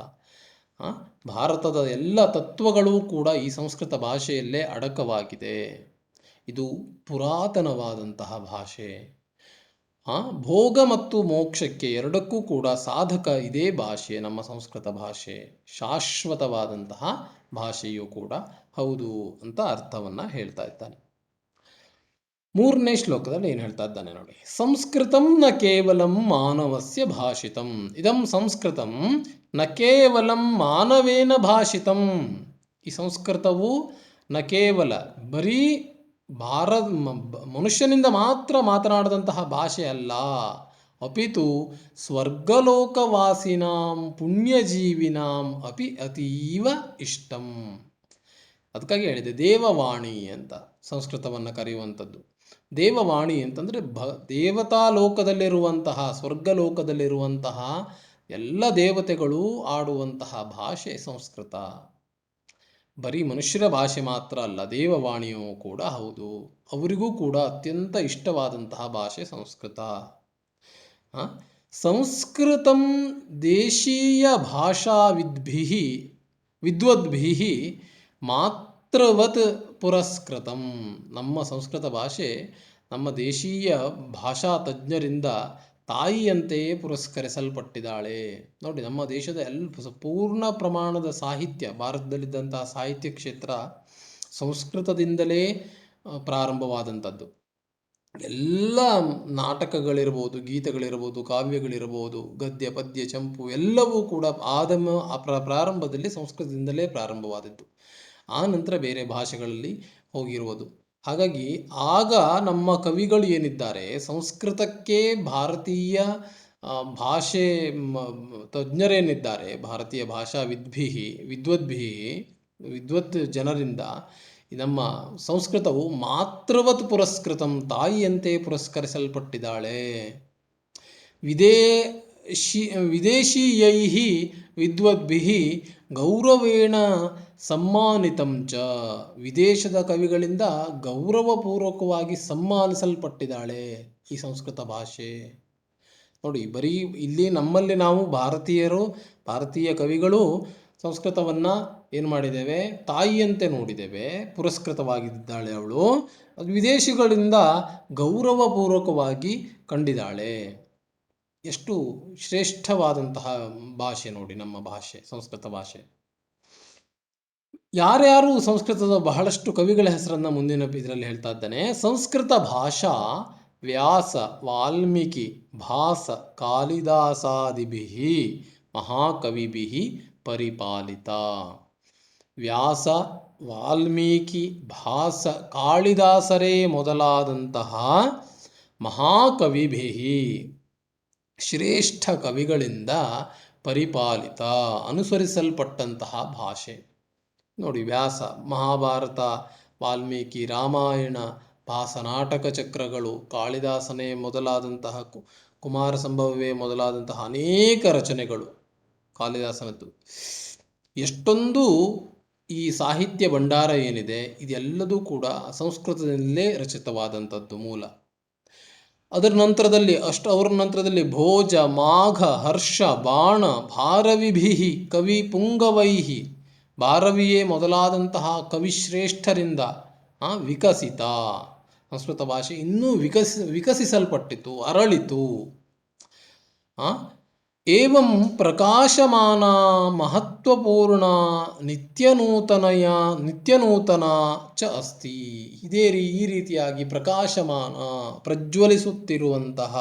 ಭಾರತದ ಎಲ್ಲ ತತ್ವಗಳೂ ಕೂಡ ಈ ಸಂಸ್ಕೃತ ಭಾಷೆಯಲ್ಲೇ ಅಡಕವಾಗಿದೆ. ಇದು ಪುರಾತನವಾದಂತಹ ಭಾಷೆ. ಭೋಗ ಮತ್ತು ಮೋಕ್ಷಕ್ಕೆ ಎರಡಕ್ಕೂ ಕೂಡ ಸಾಧಕ ಇದೇ ಭಾಷೆ, ನಮ್ಮ ಸಂಸ್ಕೃತ ಭಾಷೆ. ಶಾಶ್ವತವಾದಂತಹ ಭಾಷೆಯೂ ಕೂಡ ಹೌದು ಅಂತ ಅರ್ಥವನ್ನು ಹೇಳ್ತಾ ಇದ್ದಾನೆ. 3ನೇ ಶ್ಲೋಕದಲ್ಲಿ ಏನು ಹೇಳ್ತಾ ಇದ್ದಾನೆ ನೋಡಿ. ಸಂಸ್ಕೃತಂ ನ ಕೇವಲಂ ಮಾನವಸ್ಯ ಭಾಷಿತಂ, ಇದಂ ಸಂಸ್ಕೃತಂ ನ ಕೇವಲಂ ಮಾನವೇನ ಭಾಷಿತಂ. ಈ ಸಂಸ್ಕೃತವು ನ ಕೇವಲ ಬರೀ ಮನುಷ್ಯನಿಂದ ಮಾತ್ರ ಮಾತನಾಡಿದಂತಹ ಭಾಷೆ ಅಲ್ಲ, ಅಪಿತು ಸ್ವರ್ಗಲೋಕವಾಸಿನಾಂ ಪುಣ್ಯಜೀವಿನಾಂ ಅಪಿ ಅತೀವ ಇಷ್ಟಂ. ಅದಕ್ಕಾಗಿ ಹೇಳಿದೆ ದೇವವಾಣಿ ಅಂತ ಸಂಸ್ಕೃತವನ್ನು ಕರೆಯುವಂಥದ್ದು. ದೇವವಾಣಿ ಅಂತಂದರೆ ದೇವತಾ ಲೋಕದಲ್ಲಿರುವಂತಹ, ಸ್ವರ್ಗಲೋಕದಲ್ಲಿರುವಂತಹ ಎಲ್ಲ ದೇವತೆಗಳು ಆಡುವಂತಹ ಭಾಷೆ ಸಂಸ್ಕೃತ. ಬರೀ ಮನುಷ್ಯರ ಭಾಷೆ ಮಾತ್ರ ಅಲ್ಲ, ದೇವವಾಣಿಯೂ ಕೂಡ ಹೌದು. ಅವರಿಗೂ ಕೂಡ ಅತ್ಯಂತ ಇಷ್ಟವಾದಂತಹ ಭಾಷೆ ಸಂಸ್ಕೃತ. ಸಂಸ್ಕೃತಂ ದೇಶೀಯ ಭಾಷಾ ವಿದ್ವದ್ಭಿಃ ಮಾತೃವತ್ ಪುರಸ್ಕೃತಂ. ನಮ್ಮ ಸಂಸ್ಕೃತ ಭಾಷೆ ನಮ್ಮ ದೇಶೀಯ ಭಾಷಾ ತಜ್ಞರಿಂದ ತಾಯಿಯಂತೆಯೇ ಪುರಸ್ಕರಿಸಲ್ಪಟ್ಟಿದ್ದಾಳೆ. ನೋಡಿ, ನಮ್ಮ ದೇಶದ ಪೂರ್ಣ ಪ್ರಮಾಣದ ಸಾಹಿತ್ಯ, ಭಾರತದಲ್ಲಿದ್ದಂತಹ ಸಾಹಿತ್ಯ ಕ್ಷೇತ್ರ ಸಂಸ್ಕೃತದಿಂದಲೇ ಪ್ರಾರಂಭವಾದಂಥದ್ದು. ಎಲ್ಲ ನಾಟಕಗಳಿರ್ಬೋದು, ಗೀತೆಗಳಿರ್ಬೋದು, ಕಾವ್ಯಗಳಿರ್ಬೋದು, ಗದ್ಯ ಪದ್ಯ ಚಂಪು ಎಲ್ಲವೂ ಕೂಡ ಪ್ರಾರಂಭದಲ್ಲಿ ಸಂಸ್ಕೃತದಿಂದಲೇ ಪ್ರಾರಂಭವಾದದ್ದು. ಆ ನಂತರ ಬೇರೆ ಭಾಷೆಗಳಲ್ಲಿ ಹೋಗಿರುವುದು. ಹಾಗಾಗಿ ಆಗ ನಮ್ಮ ಕವಿಗಳು ಏನಿದ್ದಾರೆ, ಸಂಸ್ಕೃತಕ್ಕೆ ಭಾರತೀಯ ಭಾಷೆ ತಜ್ಞರೇನಿದ್ದಾರೆ, ಭಾರತೀಯ ಭಾಷಾ ವಿದ್ವತ್ ಜನರಿಂದ ನಮ್ಮ ಸಂಸ್ಕೃತವು ಮಾತೃವತ್ ಪುರಸ್ಕೃತಂ, ತಾಯಿಯಂತೆ ಪುರಸ್ಕರಿಸಲ್ಪಟ್ಟಿದ್ದಾಳೆ. ವಿದೇಶೀಯೈಃ ವಿದ್ವದ್ಭಿಃ ಗೌರವೇಣ ಸಮ್ಮಾನಿತಂ ಚ. ವಿದೇಶದ ಕವಿಗಳಿಂದ ಗೌರವಪೂರ್ವಕವಾಗಿ ಸಮ್ಮಾನಿಸಲ್ಪಟ್ಟಿದ್ದಾಳೆ ಈ ಸಂಸ್ಕೃತ ಭಾಷೆ. ನೋಡಿ, ಬರೀ ಇಲ್ಲಿ ನಮ್ಮಲ್ಲಿ ನಾವು ಭಾರತೀಯ ಕವಿಗಳು ಸಂಸ್ಕೃತವನ್ನು ಏನು ಮಾಡಿದ್ದೇವೆ, ತಾಯಿಯಂತೆ ನೋಡಿದ್ದೇವೆ, ಪುರಸ್ಕೃತವಾಗಿದ್ದಾಳೆ ಅವಳು. ಅದು ವಿದೇಶಿಗಳಿಂದ ಗೌರವಪೂರ್ವಕವಾಗಿ ಕಂಡಿದ್ದಾಳೆ. ಎಷ್ಟು ಶ್ರೇಷ್ಠವಾದಂತಹ ಭಾಷೆ ನೋಡಿ ನಮ್ಮ ಭಾಷೆ, ಸಂಸ್ಕೃತ ಭಾಷೆ. ಯಾರ್ಯಾರು ಸಂಸ್ಕೃತದ ಬಹಳಷ್ಟು ಕವಿಗಳ ಹೆಸರನ್ನು ಮುಂದಿನ ಇದರಲ್ಲಿ ಹೇಳ್ತಾ ಇದ್ದಾನೆ. ಸಂಸ್ಕೃತ ಭಾಷಾ ವ್ಯಾಸ ವಾಲ್ಮೀಕಿ ಭಾಸ ಕಾಳಿದಾಸಾದಿಭಿಃ ಮಹಾಕವಿಭಿಃ ಪರಿಪಾಲಿತ. ವ್ಯಾಸ, ವಾಲ್ಮೀಕಿ, ಭಾಸ, ಕಾಳಿದಾಸರೇ ಮೊದಲಾದಂತಹ ಮಹಾಕವಿಭಿಃ ಶ್ರೇಷ್ಠ ಕವಿಗಳಿಂದ ಪರಿಪಾಲಿತ, ಅನುಸರಿಸಲ್ಪಟ್ಟಂತಹ ಭಾಷೆ. ನೋಡಿ, ವ್ಯಾಸ, ಮಹಾಭಾರತ, ವಾಲ್ಮೀಕಿ, ರಾಮಾಯಣ, ಭಾಸ ನಾಟಕ ಚಕ್ರಗಳು, ಕಾಳಿದಾಸನೇ ಮೊದಲಾದಂತಹ ಕುಮಾರ ಸಂಭವವೇ ಮೊದಲಾದಂತಹ ಅನೇಕ ರಚನೆಗಳು ಕಾಳಿದಾಸನದ್ದು. ಎಷ್ಟೊಂದು ಈ ಸಾಹಿತ್ಯ ಭಂಡಾರ ಏನಿದೆ ಇದೆಲ್ಲದೂ ಕೂಡ ಸಂಸ್ಕೃತದಲ್ಲೇ ರಚಿತವಾದಂಥದ್ದು ಮೂಲ. ಅದರ ನಂತರದಲ್ಲಿ ಅವರ ನಂತರದಲ್ಲಿ ಭೋಜ ಮಾಘ ಹರ್ಷ ಬಾಣ ಭಾರವಿಭಿ ಕವಿ ಪುಂಗವೈಹಿ, ಭಾರವಿಯೇ ಮೊದಲಾದಂತಹ ಕವಿಶ್ರೇಷ್ಠರಿಂದ ವಿಕಸಿತ. ಸಂಸ್ಕೃತ ಭಾಷೆ ಇನ್ನೂ ವಿಕಸಿಸಲ್ಪಟ್ಟಿತು, ಅರಳಿತು. ಏವಂ ಪ್ರಕಾಶಮಾನ ಮಹತ್ವಪೂರ್ಣ ನಿತ್ಯನೂತನ ಚ ಅಸ್ತಿ. ಈ ರೀತಿಯಾಗಿ ಪ್ರಕಾಶಮಾನ, ಪ್ರಜ್ವಲಿಸುತ್ತಿರುವಂತಹ,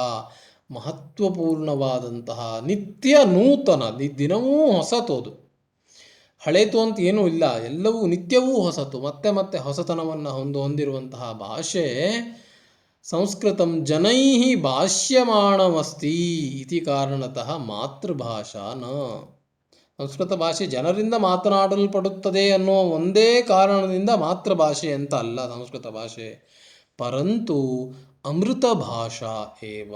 ಮಹತ್ವಪೂರ್ಣವಾದಂತಹ, ನಿತ್ಯ ನೂತನ, ದಿನವೂ ಹೊಸತೋದು. ಹಳೇತು ಅಂತ ಏನೂ ಇಲ್ಲ, ಎಲ್ಲವೂ ನಿತ್ಯವೂ ಹೊಸತು, ಮತ್ತೆ ಮತ್ತೆ ಹೊಸತನವನ್ನು ಹೊಂದಿರುವಂತಹ ಭಾಷೆ ಸಂಸ್ಕೃತಂ ಜನೈಃ ಭಾಷ್ಯಮಾಣಮಸ್ತಿ ಇತಿ ಕಾರಣತಃ ಮಾತೃಭಾಷಾ ನ. ಸಂಸ್ಕೃತ ಭಾಷೆ ಜನರಿಂದ ಮಾತನಾಡಲ್ಪಡುತ್ತದೆ ಅನ್ನೋ ಒಂದೇ ಕಾರಣದಿಂದ ಮಾತೃಭಾಷೆ ಅಂತ ಅಲ್ಲ ಸಂಸ್ಕೃತ ಭಾಷೆ. ಪರಂತು ಅಮೃತ ಭಾಷಾ ಏವ,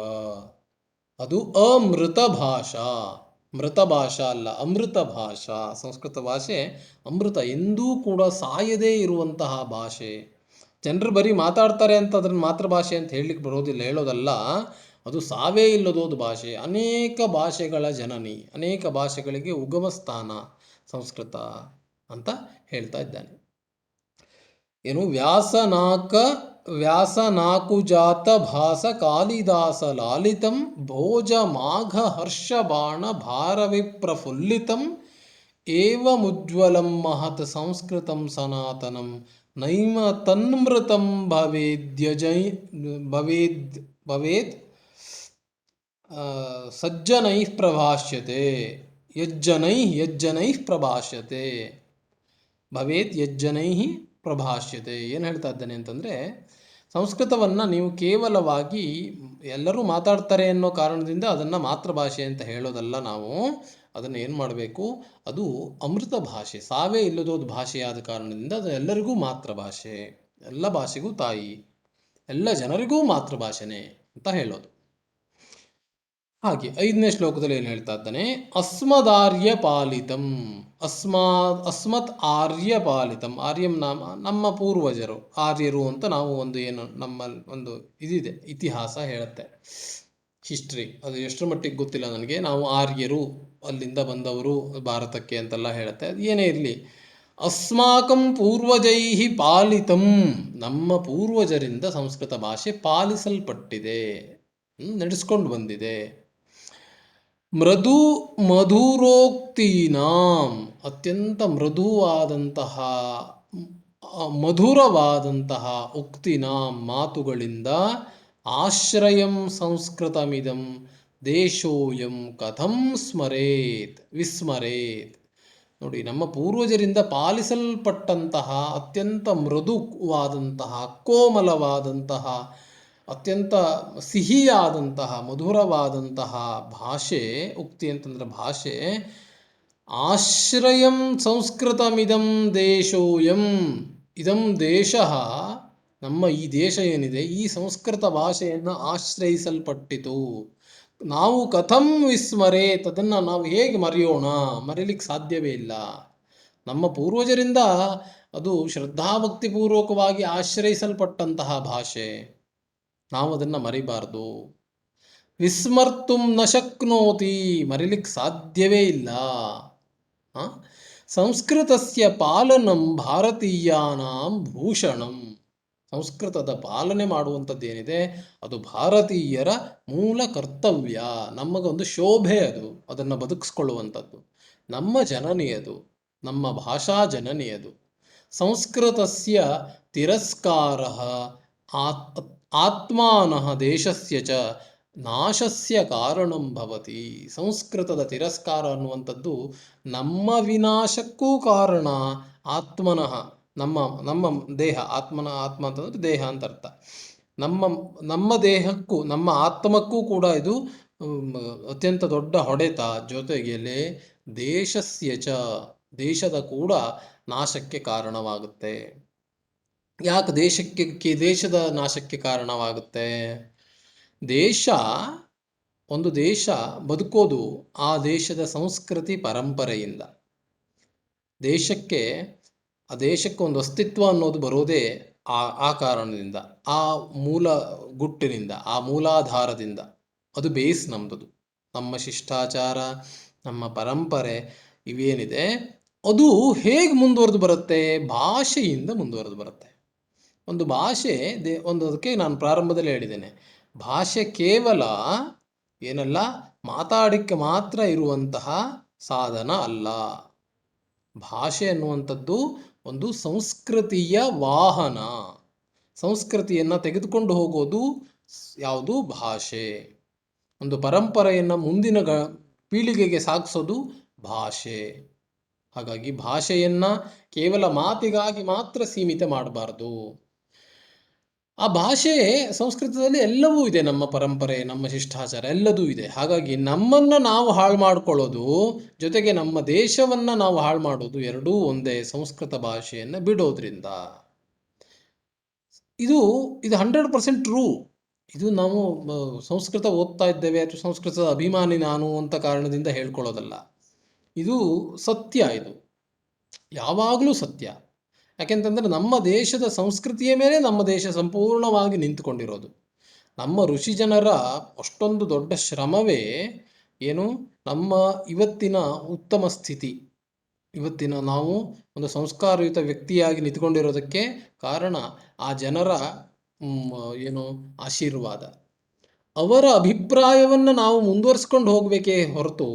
ಅದು ಅಮೃತ ಭಾಷಾ, ಮೃತ ಭಾಷಾ ಅಲ್ಲ, ಅಮೃತ ಭಾಷಾ. ಸಂಸ್ಕೃತ ಭಾಷೆ ಅಮೃತ, ಎಂದೂ ಕೂಡ ಸಾಯದೇ ಇರುವಂತಹ ಭಾಷೆ. ಜನರು ಬರೀ ಮಾತಾಡ್ತಾರೆ ಅಂತ ಅದನ್ನು ಮಾತೃಭಾಷೆ ಅಂತ ಹೇಳೋದಲ್ಲ, ಅದು ಸಾವೇ ಇಲ್ಲದೋದು ಭಾಷೆ. ಅನೇಕ ಭಾಷೆಗಳ ಜನನಿ, ಅನೇಕ ಭಾಷೆಗಳಿಗೆ ಉಗಮ ಸ್ಥಾನ ಸಂಸ್ಕೃತ ಅಂತ ಹೇಳ್ತಾ ಇದ್ದಾನೆ. ಏನು ವ್ಯಾಸನಾಕುಜಾತ ಭಾಸ ಕಾಳಿದಾಸ ಲಾಲಿತಂ ಭೋಜ ಮಾಘ ಹರ್ಷ ಬಾಣ ಭಾರವಿಪ್ರಫುಲ್ಲಿತಂ ಏವಮುಜ್ವಲಂ ಮಹತ್ ಸಂಸ್ಕೃತಂ ಸನಾತನಂ ನೈಮ ತನ್ಮೃತಂ ಭವೇದ್ ಸಜ್ಜನೈಃ ಪ್ರಭಾಷ್ಯತೆ ಯಜ್ಜನೈಃ ಪ್ರಭಾಷ್ಯತೆ ಭವೇದ್ ಯಜ್ಜನೈಃ ಪ್ರಭಾಷ್ಯತೆ. ಏನು ಹೇಳ್ತಾ ಇದ್ದಾನೆ ಅಂತಂದರೆ, ಸಂಸ್ಕೃತವನ್ನು ನೀವು ಕೇವಲವಾಗಿ ಎಲ್ಲರೂ ಮಾತಾಡ್ತಾರೆ ಅನ್ನೋ ಕಾರಣದಿಂದ ಅದನ್ನು ಮಾತೃಭಾಷೆ ಅಂತ ಹೇಳೋದಲ್ಲ. ನಾವು ಅದನ್ನು ಏನು ಮಾಡಬೇಕು, ಅದು ಅಮೃತ ಭಾಷೆ, ಸಾವೇ ಇಲ್ಲದೋದು ಭಾಷೆಯಾದ ಕಾರಣದಿಂದ ಅದು ಎಲ್ಲರಿಗೂ ಮಾತೃಭಾಷೆ, ಎಲ್ಲ ಭಾಷೆಗೂ ತಾಯಿ, ಎಲ್ಲ ಜನರಿಗೂ ಮಾತೃಭಾಷೆನೇ ಅಂತ ಹೇಳೋದು. ಹಾಗೆ 5ನೇ ಶ್ಲೋಕದಲ್ಲಿ ಏನು ಹೇಳ್ತಾ ಇದ್ದಾನೆ, ಅಸ್ಮದಾರ್ಯ ಪಾಲಿತಂ, ಅಸ್ಮತ್ ಆರ್ಯ ಪಾಲಿತಂ. ಆರ್ಯಂ ನಮ್ಮ ಪೂರ್ವಜರು, ಆರ್ಯರು ಅಂತ ನಾವು ನಮ್ಮಲ್ಲಿ ಒಂದು ಇದಿದೆ, ಇತಿಹಾಸ ಹೇಳುತ್ತೆ, ಹಿಸ್ಟ್ರಿ. ಅದು ಎಷ್ಟರ ಮಟ್ಟಿಗೆ ಗೊತ್ತಿಲ್ಲ ನನಗೆ. ನಾವು ಆರ್ಯರು, ಅಲ್ಲಿಂದ ಬಂದವರು ಭಾರತಕ್ಕೆ ಅಂತೆಲ್ಲ ಹೇಳುತ್ತೆ. ಅದು ಏನೇ ಇರಲಿ, ಅಸ್ಮಾಕಂ ಪೂರ್ವಜೈಹಿ ಪಾಲಿತಂ, ನಮ್ಮ ಪೂರ್ವಜರಿಂದ ಸಂಸ್ಕೃತ ಭಾಷೆ ಪಾಲಿಸಲ್ಪಟ್ಟಿದೆ, ನಡೆಸ್ಕೊಂಡು ಬಂದಿದೆ. ಮಧುರೋಕ್ತೀನಾಂ, ಅತ್ಯಂತ ಮಧುರವಾದಂತಹ ಉಕ್ತಿನಾಂ, ಮಾತುಗಳಿಂದ, ಆಶ್ರಯಂ ಸಂಸ್ಕೃತಮಿದಂ ದೇಶೋಯಂ ಕಥಂ ವಿಸ್ಮರೇತ್. ನೋಡಿ, ನಮ್ಮ ಪೂರ್ವಜರಿಂದ ಪಾಲಿಸಲ್ಪಟ್ಟಂತಹ ಅತ್ಯಂತ ಮೃದುವಾದಂತಹ, ಕೋಮಲವಾದಂತಹ, ಅತ್ಯಂತ ಸಿಹಿಯಾದಂತಹ, ಮಧುರವಾದಂತಹ ಭಾಷೆ. ಉಕ್ತಿ ಅಂತಂದರೆ ಭಾಷೆ. ಆಶ್ರಯಂ ಸಂಸ್ಕೃತಮಿದಂ ದೇಶೋಯಂ, ಇದಂ ದೇಶ, ನಮ್ಮ ಈ ದೇಶ ಏನಿದೆ, ಈ ಸಂಸ್ಕೃತ ಭಾಷೆಯನ್ನು ಆಶ್ರಯಿಸಲ್ಪಟ್ಟಿತು. ನಾವು ಕಥಂ ವಿಸ್ಮರೇತ್, ಅದನ್ನು ನಾವು ಹೇಗೆ ಮರೆಯೋಣ, ಮರೀಲಿಕ್ಕೆ ಸಾಧ್ಯವೇ ಇಲ್ಲ. ನಮ್ಮ ಪೂರ್ವಜರಿಂದ ಅದು ಶ್ರದ್ಧಾಭಕ್ತಿಪೂರ್ವಕವಾಗಿ ಆಶ್ರಯಿಸಲ್ಪಟ್ಟಂತಹ ಭಾಷೆ, ನಾವು ಅದನ್ನು ಮರಿಬಾರ್ದು. ವಿಸ್ಮರ್ತುಂ ನ ಶಕ್ನೋತಿ, ಮರಿಲಿಕ್ಕೆ ಸಾಧ್ಯವೇ ಇಲ್ಲ. ಸಂಸ್ಕೃತಸ್ಯ ಪಾಲನಂ ಭಾರತೀಯಾನಾಂ ಭೂಷಣಂ, ಸಂಸ್ಕೃತದ ಪಾಲನೆ ಮಾಡುವಂಥದ್ದೇನಿದೆ ಅದು ಭಾರತೀಯರ ಮೂಲ ಕರ್ತವ್ಯ, ನಮಗೊಂದು ಶೋಭೆ ಅದು, ಅದನ್ನು ಬದುಕಿಸ್ಕೊಳ್ಳುವಂಥದ್ದು. ನಮ್ಮ ಜನನಿ ಅದು, ನಮ್ಮ ಭಾಷಾ ಜನನಿ ಅದು. ಸಂಸ್ಕೃತಸ್ಯ ತಿರಸ್ಕಾರ ಆತ್ಮಾನಃ ದೇಶಸ್ಯ ಚ ನಾಶಸ್ಯ ಕಾರಣಂ ಭವತಿ. ಸಂಸ್ಕೃತದ ತಿರಸ್ಕಾರ ಅನ್ನುವಂಥದ್ದು ನಮ್ಮ ವಿನಾಶಕ್ಕೂ ಕಾರಣ. ಆತ್ಮನಃ, ನಮ್ಮ ದೇಹ, ಆತ್ಮ ಅಂತಂದರೆ ದೇಹ ಅಂತ ಅರ್ಥ. ನಮ್ಮ ದೇಹಕ್ಕೂ ನಮ್ಮ ಆತ್ಮಕ್ಕೂ ಕೂಡ ಇದು ಅತ್ಯಂತ ದೊಡ್ಡ ಹೊಡೆತ. ಜೊತೆಗೆಲೆ ದೇಶಸ್ಯ ಚ, ದೇಶದ ಕೂಡ ನಾಶಕ್ಕೆ ಕಾರಣವಾಗುತ್ತೆ. ಯಾಕೆ ದೇಶದ ನಾಶಕ್ಕೆ ಕಾರಣವಾಗುತ್ತೆ? ಒಂದು ದೇಶ ಬದುಕೋದು ಆ ದೇಶದ ಸಂಸ್ಕೃತಿ ಪರಂಪರೆಯಿಂದ. ಆ ದೇಶಕ್ಕೆ ಒಂದು ಅಸ್ತಿತ್ವ ಅನ್ನೋದು ಬರೋದೇ ಆ ಕಾರಣದಿಂದ, ಆ ಮೂಲ ಗುಟ್ಟಿನಿಂದ, ಆ ಮೂಲಾಧಾರದಿಂದ, ಅದು ಬೇಸ್ ನಮ್ಮದು. ನಮ್ಮ ಶಿಷ್ಟಾಚಾರ, ನಮ್ಮ ಪರಂಪರೆ ಇವೇನಿದೆ ಅದು ಹೇಗೆ ಮುಂದುವರೆದು ಬರುತ್ತೆ? ಭಾಷೆಯಿಂದ ಮುಂದುವರೆದು ಬರುತ್ತೆ. ಒಂದು ಭಾಷೆ ಅದಕ್ಕೆ ನಾನು ಪ್ರಾರಂಭದಲ್ಲಿ ಹೇಳಿದ್ದೇನೆ, ಭಾಷೆ ಕೇವಲ ಏನಲ್ಲ ಮಾತಾಡಲಿಕ್ಕೆ ಮಾತ್ರ ಇರುವಂತಹ ಸಾಧನ ಅಲ್ಲ. ಭಾಷೆ ಅನ್ನುವಂಥದ್ದು ಒಂದು ಸಂಸ್ಕೃತಿಯ ವಾಹನ. ಸಂಸ್ಕೃತಿಯನ್ನು ತೆಗೆದುಕೊಂಡು ಹೋಗೋದು ಯಾವುದು? ಭಾಷೆ. ಒಂದು ಪರಂಪರೆಯನ್ನು ಮುಂದಿನ ಪೀಳಿಗೆಗೆ ಸಾಗಿಸೋದು ಭಾಷೆ. ಹಾಗಾಗಿ ಭಾಷೆಯನ್ನು ಕೇವಲ ಮಾತಿಗಾಗಿ ಮಾತ್ರ ಸೀಮಿತ ಮಾಡಬಾರ್ದು. ಆ ಭಾಷೆ ಸಂಸ್ಕೃತದಲ್ಲಿ ಎಲ್ಲವೂ ಇದೆ. ನಮ್ಮ ಪರಂಪರೆ, ನಮ್ಮ ಶಿಷ್ಟಾಚಾರ ಎಲ್ಲದೂ ಇದೆ. ಹಾಗಾಗಿ ನಮ್ಮನ್ನು ನಾವು ಹಾಳು ಮಾಡ್ಕೊಳ್ಳೋದು ಜೊತೆಗೆ ನಮ್ಮ ದೇಶವನ್ನು ನಾವು ಹಾಳು ಮಾಡೋದು ಎರಡೂ ಒಂದೇ, ಸಂಸ್ಕೃತ ಭಾಷೆಯನ್ನು ಬಿಡೋದ್ರಿಂದ. ಇದು 100% ಟ್ರೂ. ಇದು ನಾವು ಸಂಸ್ಕೃತ ಓದ್ತಾ ಇದ್ದೇವೆ ಅಥವಾ ಸಂಸ್ಕೃತದ ಅಭಿಮಾನಿ ನಾನು ಅಂತ ಕಾರಣದಿಂದ ಹೇಳ್ಕೊಳ್ಳೋದಲ್ಲ. ಇದು ಸತ್ಯ. ಇದು ಯಾವಾಗಲೂ ಸತ್ಯ. ಯಾಕೆಂತಂದರೆ ನಮ್ಮ ದೇಶದ ಸಂಸ್ಕೃತಿಯ ಮೇಲೆ ನಮ್ಮ ದೇಶ ಸಂಪೂರ್ಣವಾಗಿ ನಿಂತುಕೊಂಡಿರೋದು. ನಮ್ಮ ಋಷಿ ಜನರ ಅಷ್ಟೊಂದು ದೊಡ್ಡ ಶ್ರಮವೇ ಏನು ನಮ್ಮ ಇವತ್ತಿನ ಉತ್ತಮ ಸ್ಥಿತಿ. ಇವತ್ತಿನ ನಾವು ಒಂದು ಸಂಸ್ಕಾರಯುತ ವ್ಯಕ್ತಿಯಾಗಿ ನಿಂತ್ಕೊಂಡಿರೋದಕ್ಕೆ ಕಾರಣ ಆ ಜನರ ಏನು ಆಶೀರ್ವಾದ. ಅವರ ಅಭಿಪ್ರಾಯವನ್ನು ನಾವು ಮುಂದುವರಿಸ್ಕೊಂಡು ಹೋಗಬೇಕೇ ಹೊರತು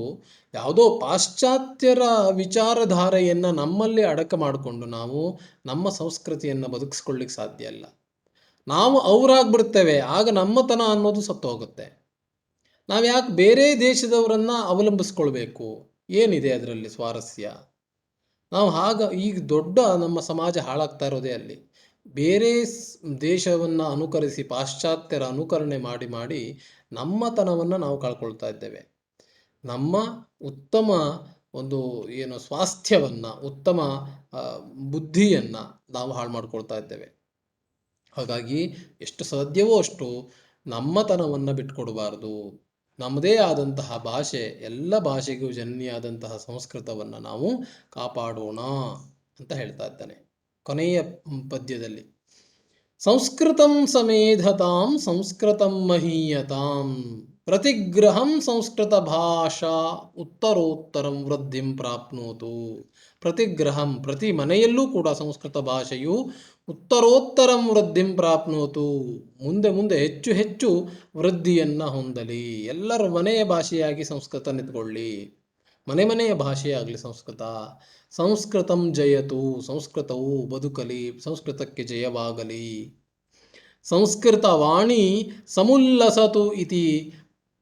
ಯಾವುದೋ ಪಾಶ್ಚಾತ್ಯರ ವಿಚಾರಧಾರೆಯನ್ನು ನಮ್ಮಲ್ಲಿ ಅಡಕ ಮಾಡಿಕೊಂಡು ನಾವು ನಮ್ಮ ಸಂಸ್ಕೃತಿಯನ್ನು ಬದುಕಿಸ್ಕೊಳ್ಳಿಕ್ಕೆ ಸಾಧ್ಯ ಇಲ್ಲ. ನಾವು ಅವರಾಗ್ಬಿಡ್ತೇವೆ, ಆಗ ನಮ್ಮತನ ಅನ್ನೋದು ಸತ್ತು ಹೋಗುತ್ತೆ. ನಾವು ಯಾಕೆ ಬೇರೆ ದೇಶದವರನ್ನು ಅವಲಂಬಿಸ್ಕೊಳ್ಬೇಕು? ಏನಿದೆ ಅದರಲ್ಲಿ ಸ್ವಾರಸ್ಯ? ನಾವು ಈಗ ದೊಡ್ಡ ನಮ್ಮ ಸಮಾಜ ಹಾಳಾಗ್ತಾ ಇರೋದೇ ಅಲ್ಲಿ. ಬೇರೆ ದೇಶವನ್ನು ಅನುಕರಿಸಿ, ಪಾಶ್ಚಾತ್ಯರ ಅನುಕರಣೆ ಮಾಡಿ ಮಾಡಿ ನಮ್ಮತನವನ್ನು ನಾವು ಕಳ್ಕೊಳ್ತಾ ಇದ್ದೇವೆ. ನಮ್ಮ ಉತ್ತಮ ಒಂದು ಏನು ಸ್ವಾಸ್ಥ್ಯವನ್ನು, ಉತ್ತಮ ಬುದ್ಧಿಯನ್ನು ನಾವು ಹಾಳು ಮಾಡ್ಕೊಳ್ತಾ ಇದ್ದೇವೆ. ಹಾಗಾಗಿ ಎಷ್ಟು ಸಾಧ್ಯವೋ ಅಷ್ಟು ನಮ್ಮತನವನ್ನು ಬಿಟ್ಕೊಡಬಾರ್ದು. ನಮ್ಮದೇ ಆದಂತಹ ಭಾಷೆ, ಎಲ್ಲ ಭಾಷೆಗೂ ಜನ್ಯಾದಂತಹ ಸಂಸ್ಕೃತವನ್ನು ನಾವು ಕಾಪಾಡೋಣ ಅಂತ ಹೇಳ್ತಾ ಇದ್ದಾನೆ ಕೊನೆಯ ಪದ್ಯದಲ್ಲಿ. ಸಂಸ್ಕೃತಂ ಸಮೇಧತಾಂ ಸಂಸ್ಕೃತಂ ಮಹೀಯತಾಂ ಪ್ರತಿಗ್ರಹಂ ಸಂಸ್ಕೃತ ಭಾಷಾ ಉತ್ತರೋತ್ತರಂ ವೃದ್ಧಿಂ ಪ್ರಾಪ್ನೋತು. ಪ್ರತಿಗ್ರಹಂ, ಪ್ರತಿ ಮನೆಯಲ್ಲೂ ಕೂಡ ಸಂಸ್ಕೃತ ಭಾಷೆಯು ಉತ್ತರೋತ್ತರಂ ವೃದ್ಧಿಂ ಪ್ರಾಪ್ನೋತು, ಮುಂದೆ ಮುಂದೆ ಹೆಚ್ಚು ಹೆಚ್ಚು ವೃದ್ಧಿಯನ್ನು ಹೊಂದಲಿ. ಎಲ್ಲರ ಮನೆಯ ಭಾಷೆಯಾಗಿ ಸಂಸ್ಕೃತ ನಿಂತ್ಕೊಳ್ಳಿ, ಮನೆ ಮನೆಯ ಭಾಷೆಯಾಗಲಿ ಸಂಸ್ಕೃತ. ಸಂಸ್ಕೃತಂ ಜಯತು, ಸಂಸ್ಕೃತವು ಬದುಕಲಿ, ಸಂಸ್ಕೃತಕ್ಕೆ ಜಯವಾಗಲಿ. ಸಂಸ್ಕೃತ ವಾಣಿ ಸಮುಲ್ಲಸತು ಇತಿ,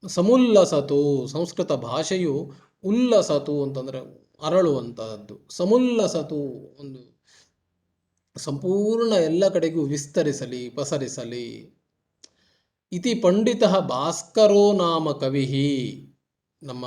ಸಮುಲ್ಲಸತು, ಸಂಸ್ಕೃತ ಭಾಷೆಯು ಉಲ್ಲಸತು ಅಂತಂದರೆ ಅರಳುವಂತಹದ್ದು. ಸಮುಲ್ಲಸತು, ಒಂದು ಸಂಪೂರ್ಣ ಎಲ್ಲ ಕಡೆಗೂ ವಿಸ್ತರಿಸಲಿ, ಪಸರಿಸಲಿ. ಇತಿ ಪಂಡಿತ ಭಾಸ್ಕರೋ ನಾಮ ಕವಿಹಿ, ನಮ್ಮ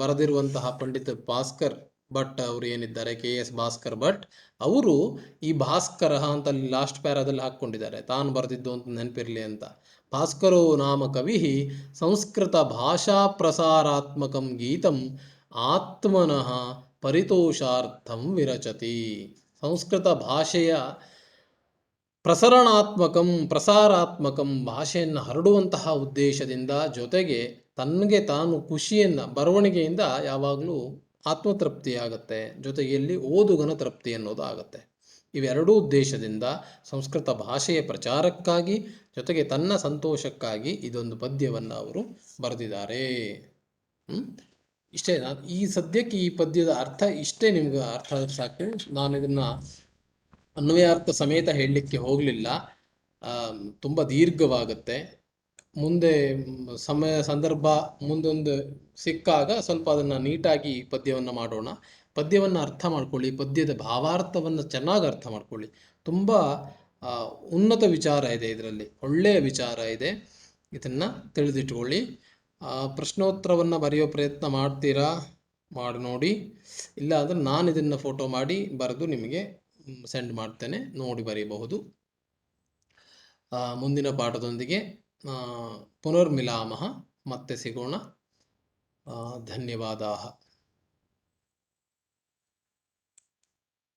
ಬರೆದಿರುವಂತಹ ಪಂಡಿತ ಭಾಸ್ಕರ್ ಭಟ್ ಅವರು ಏನಿದ್ದಾರೆ, KS ಭಾಸ್ಕರ್ ಭಟ್ ಅವರು ಈ ಭಾಸ್ಕರ ಅಂತ ಲಾಸ್ಟ್ ಪ್ಯಾರಾದಲ್ಲಿ ಹಾಕ್ಕೊಂಡಿದ್ದಾರೆ, ತಾನು ಬರೆದಿದ್ದು ಅಂತ ನೆನಪಿರಲಿ ಅಂತ. ಭಾಸ್ಕರೋ ನಾಮ ಕವಿಹಿ ಸಂಸ್ಕೃತ ಭಾಷಾ ಪ್ರಸಾರಾತ್ಮಕಂ ಗೀತಂ ಆತ್ಮನಃ ಪರಿತೋಷಾರ್ಥಂ ವಿರಚತಿ. ಸಂಸ್ಕೃತ ಭಾಷೆಯ ಪ್ರಸಾರಾತ್ಮಕಂ ಭಾಷೆಯನ್ನು ಹರಡುವಂತಹ ಉದ್ದೇಶದಿಂದ, ಜೊತೆಗೆ ತನಗೆ ತಾನು ಖುಷಿಯನ್ನು, ಬರವಣಿಗೆಯಿಂದ ಯಾವಾಗಲೂ ಆತ್ಮತೃಪ್ತಿಯಾಗತ್ತೆ, ಜೊತೆಗೆ ಇಲ್ಲಿ ಓದುಗನ ತೃಪ್ತಿ ಅನ್ನೋದು ಆಗುತ್ತೆ. ಇವೆರಡೂ ಉದ್ದೇಶದಿಂದ ಸಂಸ್ಕೃತ ಭಾಷೆಯ ಪ್ರಚಾರಕ್ಕಾಗಿ, ಜೊತೆಗೆ ತನ್ನ ಸಂತೋಷಕ್ಕಾಗಿ ಇದೊಂದು ಪದ್ಯವನ್ನು ಅವರು ಬರೆದಿದ್ದಾರೆ. ಇಷ್ಟೇ. ಈ ಸದ್ಯಕ್ಕೆ ಈ ಪದ್ಯದ ಅರ್ಥ ಇಷ್ಟೇ, ನಿಮ್ಗೆ ಅರ್ಥ ಆದ್ರೆ ಸಾಕು. ನಾನು ಇದನ್ನು ಅನ್ವಯಾರ್ಥ ಸಮೇತ ಹೇಳಲಿಕ್ಕೆ ಹೋಗಲಿಲ್ಲ, ತುಂಬ ದೀರ್ಘವಾಗುತ್ತೆ. ಮುಂದೆ ಸಮಯ ಸಂದರ್ಭ ಮುಂದೊಂದು ಸಿಕ್ಕಾಗ ಸ್ವಲ್ಪ ಅದನ್ನು ನೀಟಾಗಿ ಪದ್ಯವನ್ನು ಮಾಡೋಣ. ಪದ್ಯವನ್ನು ಅರ್ಥ ಮಾಡ್ಕೊಳ್ಳಿ, ಪದ್ಯದ ಭಾವಾರ್ಥವನ್ನು ಚೆನ್ನಾಗಿ ಅರ್ಥ ಮಾಡ್ಕೊಳ್ಳಿ. ತುಂಬ ಉನ್ನತ ವಿಚಾರ ಇದೆ ಇದರಲ್ಲಿ, ಒಳ್ಳೆಯ ವಿಚಾರ ಇದೆ, ಇದನ್ನು ತಿಳಿದಿಟ್ಕೊಳ್ಳಿ. ಪ್ರಶ್ನೋತ್ತರವನ್ನು ಬರೆಯೋ ಪ್ರಯತ್ನ ಮಾಡ್ತೀರಾ, ಮಾಡಿ ನೋಡಿ. ಇಲ್ಲ ಅಂದರೆ ನಾನು ಇದನ್ನು ಫೋಟೋ ಮಾಡಿ ಬರೆದು ನಿಮಗೆ ಸೆಂಡ್ ಮಾಡ್ತೇನೆ, ನೋಡಿ ಬರೀಬಹುದು. ಮುಂದಿನ ಪಾಠದೊಂದಿಗೆ ಪುನರ್ಮಿಲಾಮಃ, ಮತ್ತೆ ಸಿಗೋಣ. ಧನ್ಯವಾದಾः.